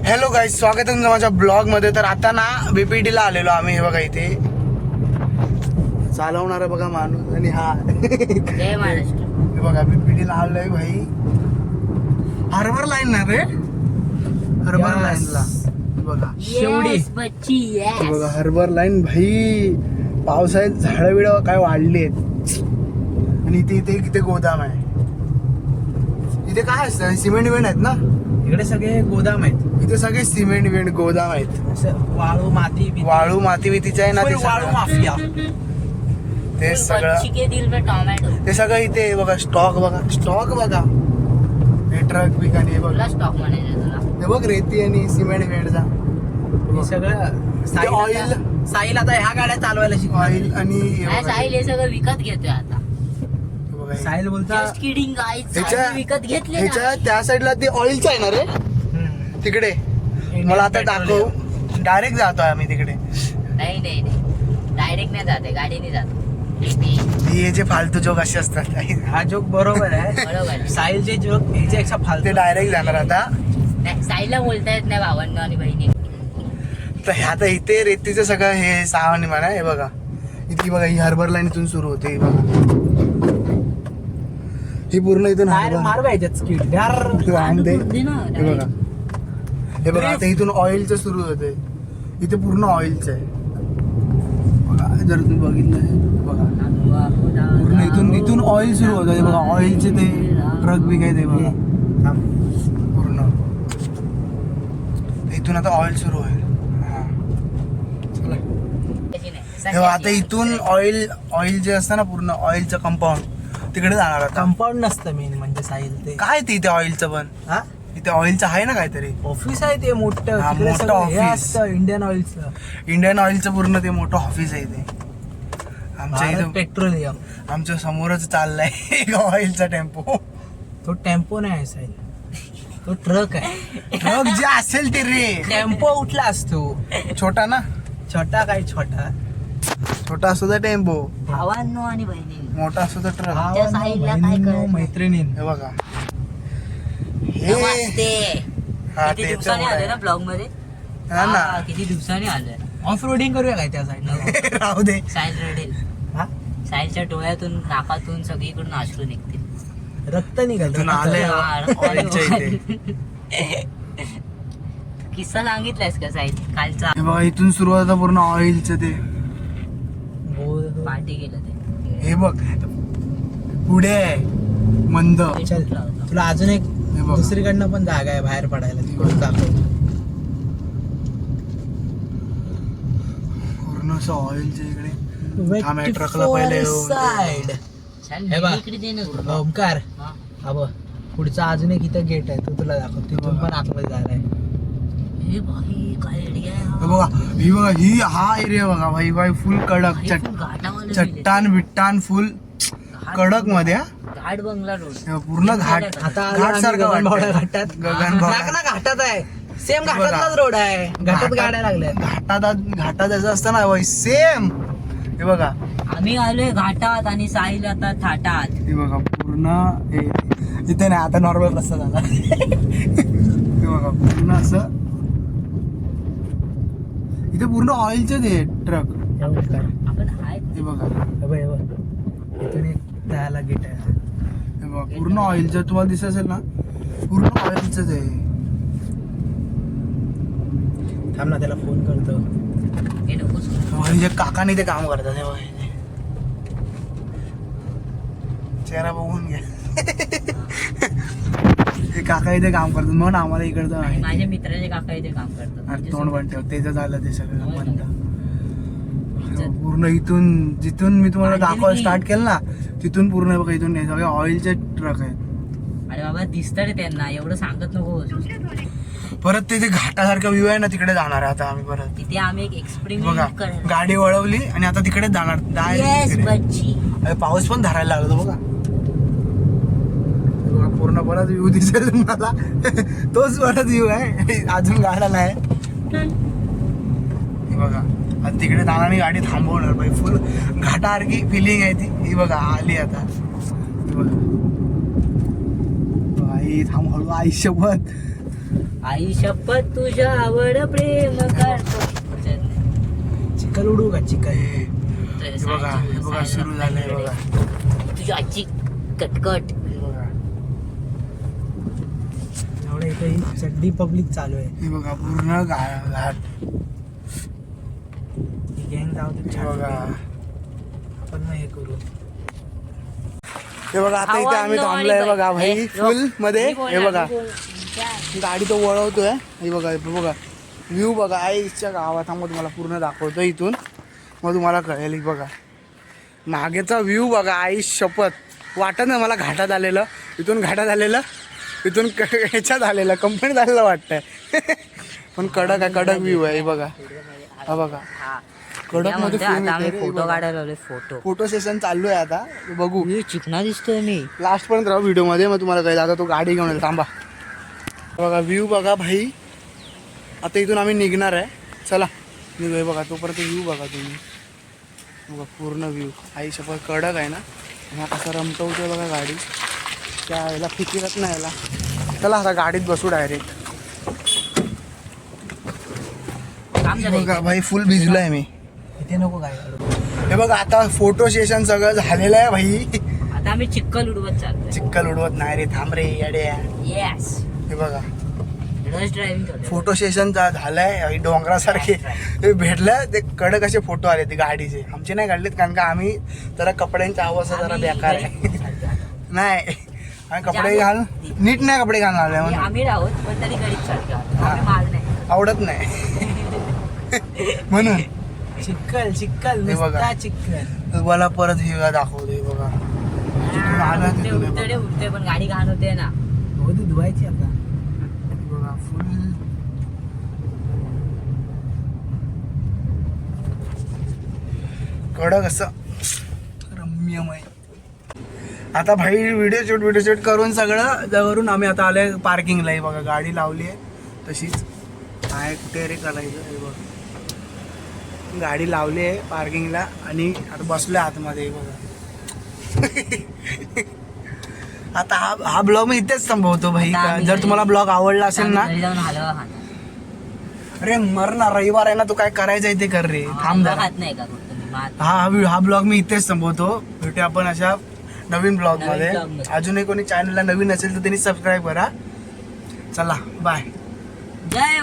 Hello guys, स्वागत आहे तुमचं माझ्या ब्लॉग मध्ये. तर आता ना BPT ला आलेलो आम्ही. हे बघा इथे चालवणार बघा माणूस आणि हा जय महाराष्ट्र. हे बघा BPT ला आलोय भाई. हार्बर लाईन ना रे, हार्बर लाईनला बघा शेवडी बच्ची हे बघा हार्बर लाईन भाई. पावसाळ्यात झाडं बिड काय वाढली आहेत आणि इथे गोदाम आहे. इथे काय असतं, सिमेंट वेंट आहेत ना इकडे सगळे गोदाम आहेत. इथे सगळे सिमेंट वेंट गोदाम आहेत. असं वाळू माती भीतीचं आहे ना ते वाळू सगळं. माफिया. ते सगळं बच्ची के दिल में टोमॅटो. ते सगळं इथे बघा. स्टॉक बघा हे ट्रक बिक आणि हे बघ, तुला स्टॉक म्हणायचं तुला. हे बघ रेती आणि सिमेंट वेंटचा हे सगळं साहिल ऑइल. आता- साहिल आता ह्या गाड्या चालवायला शिकवायला. ऑइल आणि हे काय बघा, साहिल हे सगळं विकत घेतोय आता. हे बघा हे. साहिल बोलता जस्ट किडिंग गाईज. ह्याच्या विकत घेतले ह्याच्या त्या साईडला ते ऑइलचं आहे ना रे हम्म. तिकडे. Indian मला आता petroleum. दाखव. डायरेक्ट जातोय आम्ही तिकडे. नाही डायरेक्ट नाही जाते, गाडीने जातो. हे जे फालतू जोक असे असतात हा जोक बरोबर आहे. बरोबर आहे. साहिलचे जोक ह्याच्यापेक्षा ते फालतू. डायरेक्ट जाणार आता. नाही, साहिलला बोलता येत नाही भावांनो आणि बहिणी. तर ह्या आता इथे रेतीचं सगळं हे सावनी म्हणा. हे बघा इथे बघा, ही हार्बर लाईन इथून सुरू होते. हे बघा ही पूर्ण इथून टायर harbor- मार पाहिजेत स्पीड राहून दे. दे ना, हे बघा, हे बघा आता इथून ऑइलचं सुरू होते. इथे पूर्ण ऑइलचं आहे बघा. जर तुम्ही बघितलं हे बघा, पूर्ण इथून ऑइल सुरू होतं. हे बघा ऑइलचे ते ट्रक बी काय ते बघा पूर्ण. इथून आता ऑइल सुरू होईल. हा. चला. हे बघा, आता इथून ऑइल जे असतं ना पूर्ण ऑइलचं कंपाऊंड तिकडे जाणार आता. कंपाऊंड नसतं मेन म्हणजे साहिल ते. काय ते इथे ऑइलचं पण हा इथे ऑइलचं आहे ना काहीतरी. ऑफिस आहे ते मोठं. हा, तिकडे मोठं सगळं हे office. असतं इंडियन ऑइलचं. इंडियन ऑइलचं पूर्ण ते मोठं ऑफिस आहे ते. आमच्या भारत इथं पेट्रोलियम. आमच्या समोरच चाललाय एक ऑइलचा टेम्पो. तो टेम्पो नाही आहे साहिल, तो ट्रक आहे. ट्रक जे असेल ते रे, टेम्पो उठला असतो. छोटा ना, छोटा काय छोटा. छोटा असतो तर टेम्पो, भावांनो आणि बहिणी. मोठा असतो तर ट्रक. त्या साईडला काय बहिणींनो, करत नाही. मैत्रिणीं. हे बघा हे नमस्ते. हा, किती ते दिवसांनी तर आले ना ब्लॉग मध्ये. हा ना. हा, किती दिवसांनी आलोय. ऑफ रोडिंग करूया काय त्या साईडला. राहू दे. साहिल रडेल. हा? साहिलच्या डोळ्यातून नाकातून सगळीकडून अश्रू निघतील. रक्त निघाल. इथून आलंय ऑइलच्या इथे. किस्सा सांगितलायस का साहिल कालचा. हे बघा इथून सुरुवात आता पूर्ण ऑइलचं ते. पार्टी गेलं ते. हे बघ पुढे आहे मंद. चल तुला अजून एक हे बघ. दुसरीकडनं पण जागा आहे बाहेर पडायला, तिकडून दाखव. पूर्ण असं ऑइलच्या इकडे. थांब, या ट्रकला पहिले येऊन दे. साइड. साहिल हे बघ. इकडे दे ना. ओमकार हा. हा बघ, पुढचा अजून एक इथं गेट आहे, तो तुला दाखव. तिथून पण आतमध्ये जागा आहे. हे भाई काय एरिया आहे हा. हे बघा ही बघा ही हा एरिया बघा भाई भाई फुल कडक. हे पण घाटावाला चट्टान बिट्टान फुल कडक मध्ये हा. घाट बंगला रोड. हे पूर्ण घाट आता घाट सारखं गगनबावडा वाटतंय. घाटात. गगनबावडा. ना घाटात आहे. सेम हे बघा. घाटातलाच रोड आहे. घाटात गाड्या लागल्या. घाटात असं असतं ना भाई सेम. हे बघा आम्ही आलोय घाटात आणि साहिल आता थाटात. हे बघा पूर्ण इथे नाही आता नॉर्मल रस्ता झाला. हे बघा पूर्ण असं इथे पूर्ण ऑइलचे ते ट्रक. आपण हाय हे बघा इथून एक जायला गेट आहे. हे बघा पूर्ण ऑइलचं. तुम्हाला दिसत असेल ना पूर्ण ऑइलच आहे. थांब ना, त्याला फोन करतो. हे नकोस. जे काकाने ते काम करतात हे बघा. चेहरा बघून घ्या. हे काका इथे काम करतात म्हणून आम्हाला इकडचं आहे. माझ्या मित्राचे काका इथे काम करतात. अरे तोंड पण ठेव, त्याचं झालं ते सगळं बंद. पूर्ण इथून जिथून मी तुम्हाला दाखवायला स्टार्ट केलं ना तिथून पूर्ण बघा इथून सगळे ऑइलचे ट्रक आहेत. अरे बाबा दिसत रे त्यांना, एवढं सांगत नको. परत ते जे घाटासारखा व्ह्यू आहे ना तिकडे जाणार आहे आता आम्ही परत. तिथे आम्ही एक बघा एक्सपेरिमेंट करणार. गाडी वळवली आणि आता तिकडेच जाणार येस direct तिकडे. बच्ची. अरे, पाऊस पण धरायला लागलो बघा. हे बघा पूर्ण परत व्ह्यू दिसेल मला. तोच परत व्ह्यू आहे, अजून गाडा नाही. हे बघा आता तिकडे जाणार गाडी थांबवणार बाई. फुल घाटासारखी फिलिंग आहे ती. ही बघा आली आता. ही बघा आई थांब हळू आयुष्यभर. आई शपथ तुझ्या आवड प्रेम करतो. चिकन उडू का चिकन? हे बघा सुरू झालंय बघा. तुझी आजी कटकट. हे बघा एवढं इथे ही चड्डी पब्लिक चालू आहे. हे बघा पूर्ण घाट. ही गँग जाऊ दे. हे बघा आपण मग हे करू. हे बघा आता इथे आम्ही थांबलोय बघा भाई फुल मध्ये. हे बघा गाडी तो वळवतोय. हे बघा व्ह्यू बघा आईच्या गावात. मग तुम्हाला पूर्ण दाखवतो इथून, मग तुम्हाला कळेल. हे बघा मागेचा व्ह्यू बघा. आई शपथ वाटत ना मला घाटात आलेलं. इथून घाटात आलेलं, इथून ह्याच्यात आलेलं, कंपनीत आलेलं वाटतंय. पण कडक आहे, कडक व्ह्यू आहे. हे बघा हा बघा कडक मध्ये फोटो काढायला फोटो सेशन चालू आहे आता. बघू चिकना दिसतोय मी. लास्ट पर्यंत राहू व्हिडिओ मध्ये, मग तुम्हाला कळेल. आता तो गाडी घेऊन येईल. थांबा बघा व्ह्यू बघा भाई. आता इथून आम्ही निघणार आहे. चला निघूया. बघा तोपर्यंत व्ह्यू बघा तुम्ही. बघा पूर्ण व्ह्यू. आई शपथ कडक आहे ना. हा कसा रमटवतोय बघा गाडी. त्या याला फिकिरत नाही याला. चला आता गाडीत बसू डायरेक्ट. बघा भाई फुल भिजलो आहे मी. इथे नको काय. हे बघा आता फोटो सेशन सगळं झालेलं आहे भाई. आता आम्ही चिक्कल उडवत चालतोय. चिक्कल उडवत नाही रे. थांब रे येड्या. येस. हे बघा रश ड्रायव्हिंग. फोटो सेशन झालंय. डोंगरासारखे हे भेटलं. ते कडक असे फोटो आले ते गाडीचे. आमचे नाही काढलेत कारण का आम्ही जरा कपड्यांचा आवाज जरा बेकार आहे. नाही आम्ही कपडे घाल नीट नाही कपडे घालून आले म्हणून. आम्ही राहत पण तरी गरीब सारखं माल नाही आवडत नाही म्हणून. चिक्कल हे बघा. नुसता चिक्कल. तुम्हाला परत हे दाखवते बघा. जिथून आलं तिथून हे उठते बघा. उठते पण गाडी घाण होते ना. हो ती धुवायची आता. बघा फुल कडक असं रम्यमय. आता भाई व्हिडिओ शूट करून सगळं जवळून आम्ही आता आलोय पार्किंगला. हे बघा गाडी लावली आहे तशीच आहे. कुठे रे करायचं. हे बघा गाडी लावली आहे पार्किंगला आणि आता बसलोय आतमध्ये. हे बघा आता हा ब्लॉग मी इथेच संभवतो भाई. जर तुम्हाला ब्लॉग आवडला असेल ना. घरी जाऊन हलवा खाणार. अरे मर ना, रविवार आहे ना. तू काय करायचं ते कर रे. थांब जरा. खात नाही का कुठं तुम्ही भात? हा ब्लॉग मी इथेच संपवतो. भेटूया आपण अशा नवीन ब्लॉग मध्ये. ब्लॉग मध्ये. अजूनही कोणी चॅनलला नवीन असेल तर त्यांनी सबस्क्राईब करा. चला बाय. जय